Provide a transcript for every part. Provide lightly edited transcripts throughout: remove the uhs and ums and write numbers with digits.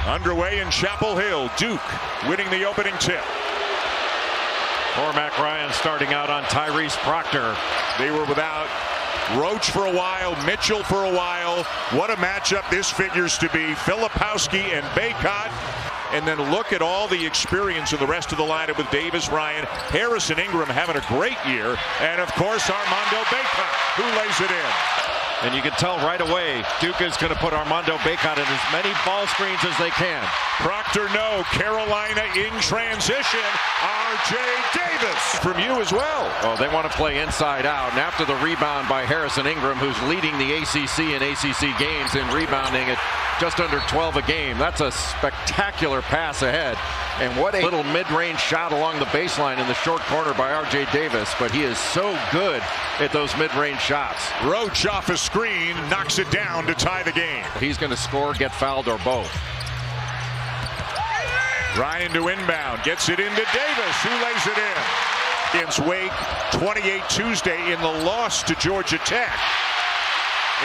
Underway in Chapel Hill. Duke winning the opening tip. Cormac Ryan starting out on Tyrese Proctor. They were without Roach for a while, Mitchell for a while. What a matchup this figures to be. Filipowski and Bacot. And then look at all the experience of the rest of the lineup with Davis, Ryan, Harrison Ingram having a great year. And of course, Armando Bacot, who lays it in. And you can tell right away, Duke is going to put Armando Bacot in as many ball screens as they can. Proctor, no. Carolina in transition. R.J. Davis from you as well. Oh, they want to play inside out. And after the rebound by Harrison Ingram, who's leading the ACC in ACC games in rebounding at just under 12 a game. That's a spectacular pass ahead. And what a little mid-range shot along the baseline in the short corner by R.J. Davis. But he is so good at those mid-range shots. Roach off a screen, knocks it down to tie the game. He's going to score, get fouled, or both. Ryan to inbound, gets it into Davis, who lays it in. Against Wake, 28 Tuesday in the loss to Georgia Tech.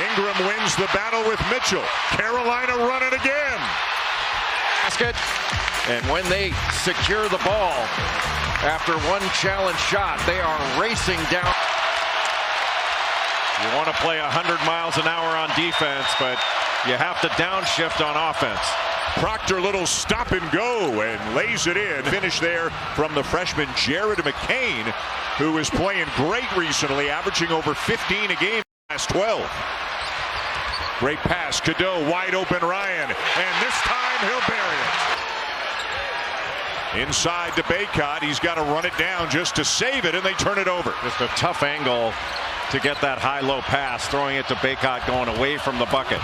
Ingram wins the battle with Mitchell. Carolina running again. Basket. And when they secure the ball after one challenge shot, they are racing down. You want to play 100 miles an hour on defense, but you have to downshift on offense. Proctor, little stop and go, and lays it in. Finish there from the freshman Jared McCain, who is playing great recently, averaging over 15 a game last 12. Great pass, Cadeau, wide open Ryan, and this time he'll bury it. Inside to Bacot, he's got to run it down just to save it, and they turn it over. Just a tough angle to get that high-low pass, throwing it to Bacot, going away from the bucket.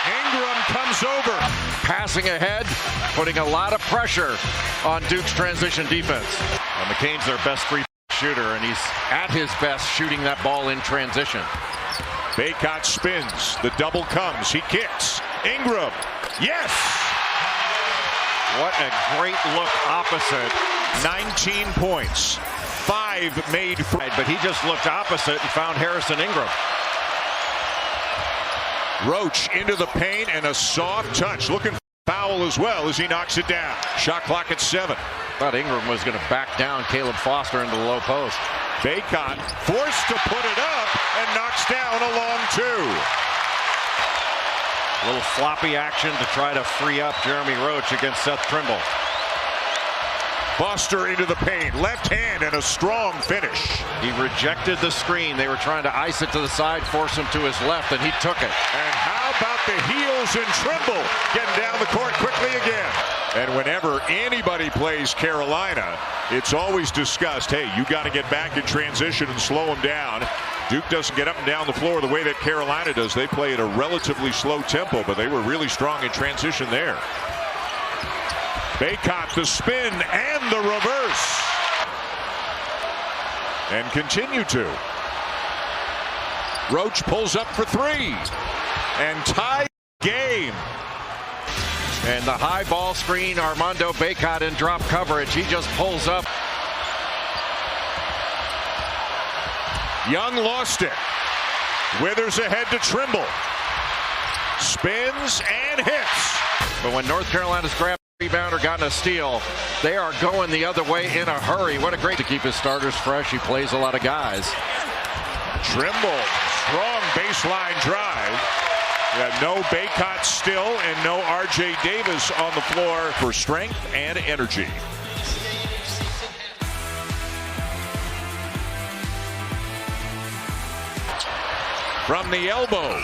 Ingram comes over. Passing ahead, putting a lot of pressure on Duke's transition defense. Well, McCain's their best free shooter, and he's at his best shooting that ball in transition. Bacot spins. The double comes. He kicks. Ingram. Yes! What a great look opposite. 19 points. 5 made for. But he just looked opposite and found Harrison Ingram. Roach into the paint and a soft touch. Looking for foul as well as he knocks it down. Shot clock at 7. Thought Ingram was going to back down Caleb Foster into the low post. Bacot forced to put it up and knocks down a long 2. A little floppy action to try to free up Jeremy Roach against Seth Trimble. Foster into the paint, left hand, and a strong finish. He rejected the screen. They were trying to ice it to the side, force him to his left, and he took it. And how about the heels and Trimble getting down the court quickly again? And whenever anybody plays Carolina, it's always discussed, hey, you got to get back in transition and slow them down. Duke doesn't get up and down the floor the way that Carolina does. They play at a relatively slow tempo, but they were really strong in transition there. Bacot, the spin and the reverse. And continue to. Roach pulls up for 3. And tie game. And the high ball screen, Armando Bacot in drop coverage. He just pulls up. Young lost it. Withers ahead to Trimble. Spins and hits. But when North Carolina's grabbed a rebound or gotten a steal, they are going the other way in a hurry. What a great to keep his starters fresh. He plays a lot of guys. Trimble, strong baseline drive. No Bacot still and no R.J. Davis on the floor for strength and energy. From the elbow.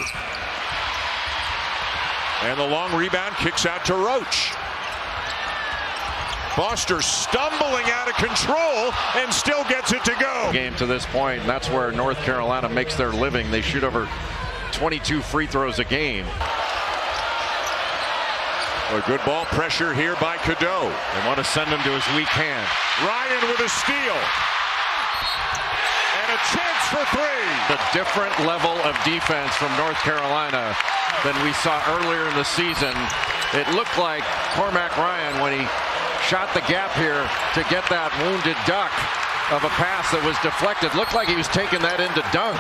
And the long rebound kicks out to Roach. Foster stumbling out of control and still gets it to go. Game to this point, and that's where North Carolina makes their living. They shoot over 22 free throws a game. A good ball pressure here by Cadeau. They want to send him to his weak hand. Ryan with a steal. And a chance for 3. The different level of defense from North Carolina than we saw earlier in the season. It looked like Cormac Ryan, when he shot the gap here to get that wounded duck of a pass that was deflected, looked like he was taking that into dunk.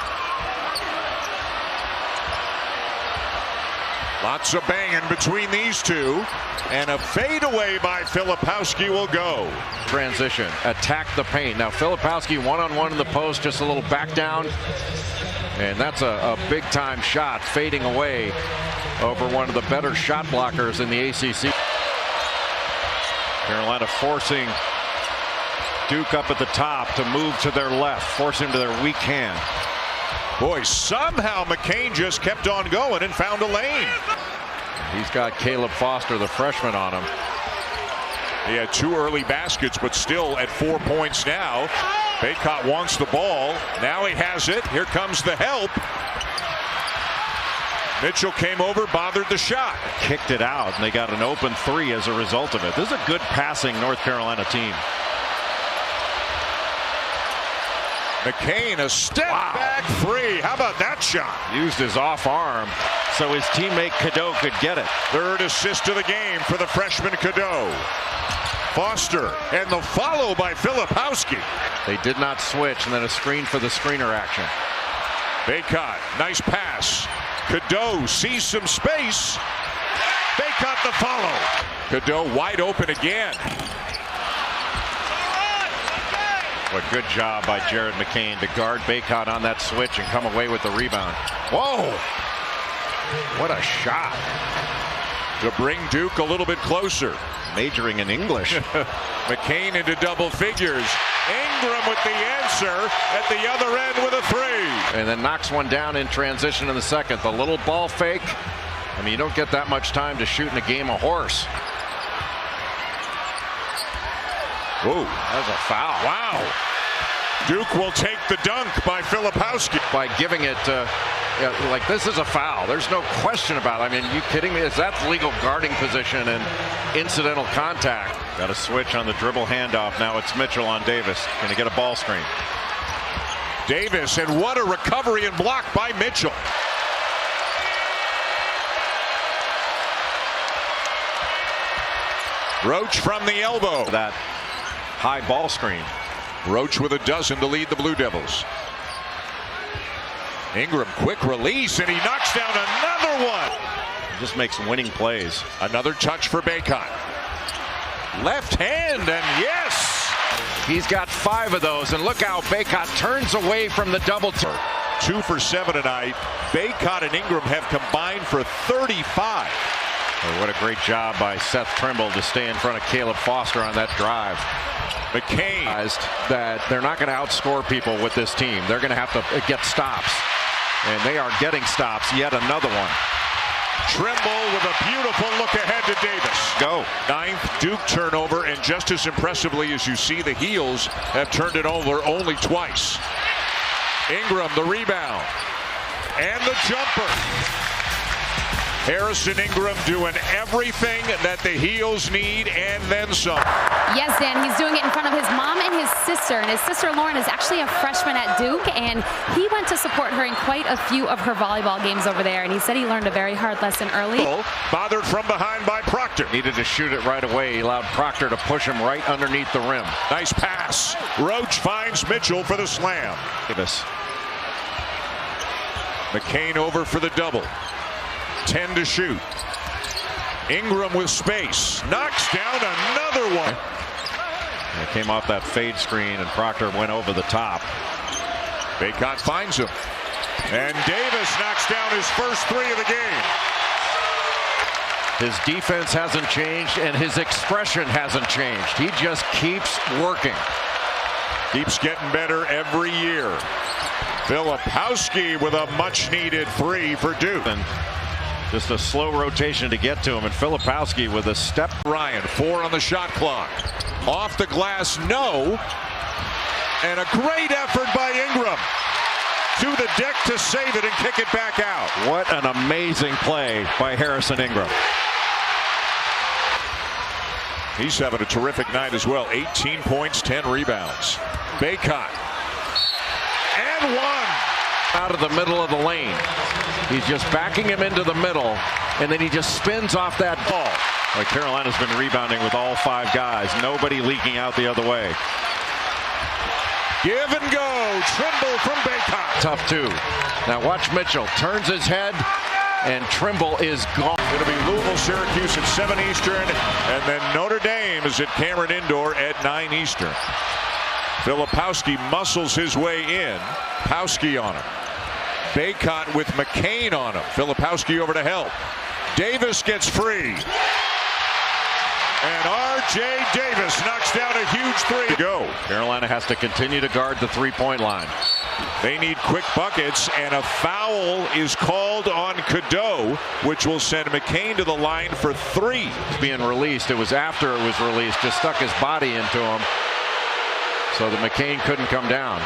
Lots of banging between these two, and a fadeaway by Filipowski will go. Transition, attack the paint. Now Filipowski one-on-one in the post, just a little back down, and that's a big-time shot, fading away over one of the better shot blockers in the ACC. Carolina forcing Duke up at the top to move to their left, force him to their weak hand. Boy, somehow McCain just kept on going and found a lane. He's got Caleb Foster, the freshman, on him. He had 2 early baskets, but still at 4 points now. Bacot wants the ball. Now he has it. Here comes the help. Mitchell came over, bothered the shot. Kicked it out, and they got an open 3 as a result of it. This is a good passing North Carolina team. McCain, a step back 3. How about that shot? Used his off arm so his teammate Cadeau could get it. 3rd assist of the game for the freshman Cadeau. Foster, and the follow by Filipowski. They did not switch, and then a screen for the screener action. Bacot, nice pass. Cadeau sees some space. Bacot the follow. Cadeau wide open again. What good job by Jared McCain to guard Bacot on that switch and come away with the rebound. Whoa! What a shot. To bring Duke a little bit closer. Majoring in English. McCain into double figures. Ingram with the answer at the other end with a 3. And then knocks one down in transition in the second. The little ball fake. I mean, you don't get that much time to shoot in a game of horse. Whoa, that was a foul. Wow. Duke will take the dunk by Filipowski. By giving it, like, this is a foul. There's no question about it. I mean, you kidding me? Is that legal guarding position and incidental contact? Got a switch on the dribble handoff. Now it's Mitchell on Davis. Going to get a ball screen. Davis, and what a recovery and block by Mitchell. Roach from the elbow. That high ball screen. Roach with a dozen to lead the Blue Devils. Ingram, quick release, and he knocks down another one. He just makes winning plays. Another touch for Bacot. Left hand, and yes! He's got 5 of those, and look how Bacot turns away from the double. 2 for 7 tonight. Bacot and Ingram have combined for 35. Oh, what a great job by Seth Trimble to stay in front of Caleb Foster on that drive. McCain. That they're not going to outscore people with this team. They're going to have to get stops. And they are getting stops. Yet another one. Trimble with a beautiful look ahead to Davis. Go. 9th Duke turnover, and just as impressively as you see, the Heels have turned it over only twice. Ingram the rebound. And the jumper. Harrison Ingram doing everything that the Heels need and then some. Yes, Dan, he's doing it in front of his mom and his sister. And his sister Lauren is actually a freshman at Duke, and he went to support her in quite a few of her volleyball games over there. And he said he learned a very hard lesson early. Bothered from behind by Proctor. Needed to shoot it right away. He allowed Proctor to push him right underneath the rim. Nice pass. Roach finds Mitchell for the slam. Davis. McCain over for the double. 10 to shoot. Ingram with space. Knocks down another one. It came off that fade screen, and Proctor went over the top. Bacot finds him. And Davis knocks down his first 3 of the game. His defense hasn't changed, and his expression hasn't changed. He just keeps working. Keeps getting better every year. Filipowski with a much-needed 3 for Duke. And just a slow rotation to get to him, and Filipowski with a step. Ryan, 4 on the shot clock. Off the glass, no. And a great effort by Ingram. To the deck to save it and kick it back out. What an amazing play by Harrison Ingram. He's having a terrific night as well. 18 points, 10 rebounds. Bacot. And 1. Out of the middle of the lane. He's just backing him into the middle, and then he just spins off that ball. Well, Carolina's been rebounding with all 5 guys. Nobody leaking out the other way. Give and go. Trimble from Bacot. Tough 2. Now watch Mitchell. Turns his head, and Trimble is gone. It'll be Louisville, Syracuse at 7 Eastern, and then Notre Dame is at Cameron Indoor at 9 Eastern. Filipowski muscles his way in. Powski on him. Baycott with McCain on him. Filipowski over to help. Davis gets free. And R.J. Davis knocks down a huge three to go. Carolina has to continue to guard the three-point line. They need quick buckets, and a foul is called on Cadeau, which will send McCain to the line for 3. Being released, it was after it was released, just stuck his body into him so that McCain couldn't come down.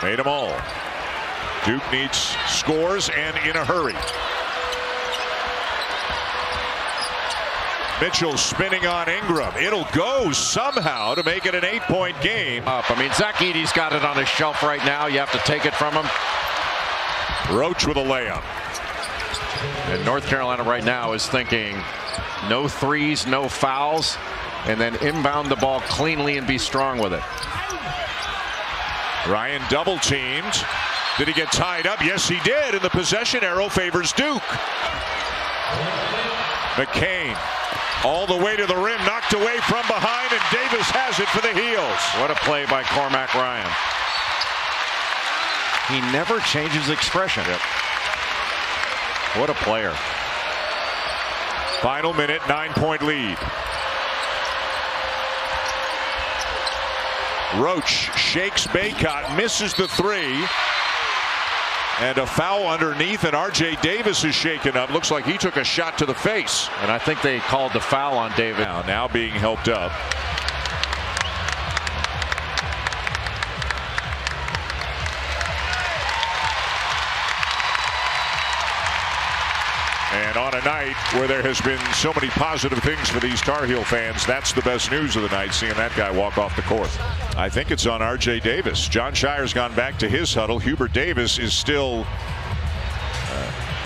Made them all. Duke needs scores and in a hurry. Mitchell spinning on Ingram. It'll go somehow to make it an 8-point game. I mean, Zach Edey's got it on his shelf right now. You have to take it from him. Roach with a layup. And North Carolina right now is thinking no threes, no fouls, and then inbound the ball cleanly and be strong with it. Ryan double teamed. Did he get tied up? Yes, he did. And the possession arrow favors Duke. McCain all the way to the rim, knocked away from behind, and Davis has it for the heels. What a play by Cormac Ryan. He never changes expression. Yep. What a player. Final minute, 9-point lead. Roach shakes Baycott, misses the 3. And a foul underneath, and R.J. Davis is shaken up. Looks like he took a shot to the face. And I think they called the foul on David. Now being helped up. And on a night where there has been so many positive things for these Tar Heel fans, that's the best news of the night, seeing that guy walk off the court. I think it's on R.J. Davis. John Shire's gone back to his huddle. Hubert Davis is still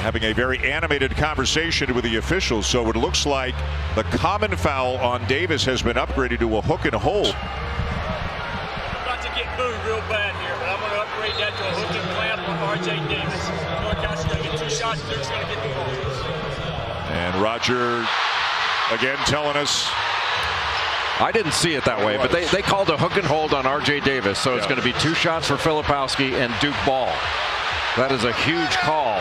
having a very animated conversation with the officials. So it looks like the common foul on Davis has been upgraded to a hook and hold. I'm about to get booed real bad here, but I'm going to upgrade that to a hook and clamp on R.J. Davis. North Carolina's going to get 2 shots, Duke's going to get the ball. And Roger again telling us. I didn't see it that way, but they called a hook and hold on R.J. Davis, so it's going to be 2 shots for Filipowski and Duke ball. That is a huge call.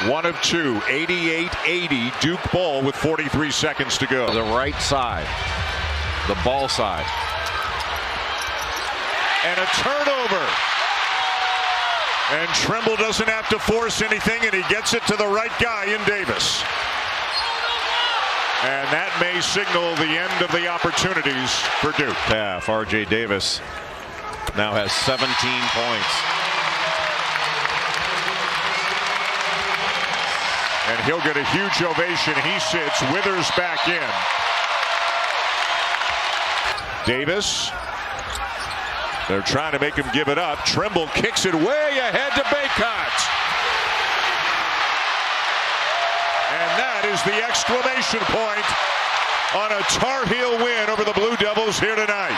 One of 2, 88-80, Duke ball with 43 seconds to go. The right side, the ball side. And a turnover. And Trimble doesn't have to force anything, and he gets it to the right guy in Davis. And that may signal the end of the opportunities for Duke. Half. R.J. Davis now has 17 points. And he'll get a huge ovation. He sits, Withers back in. Davis. They're trying to make him give it up. Trimble kicks it way ahead to Baycott. And that is the exclamation point on a Tar Heel win over the Blue Devils here tonight.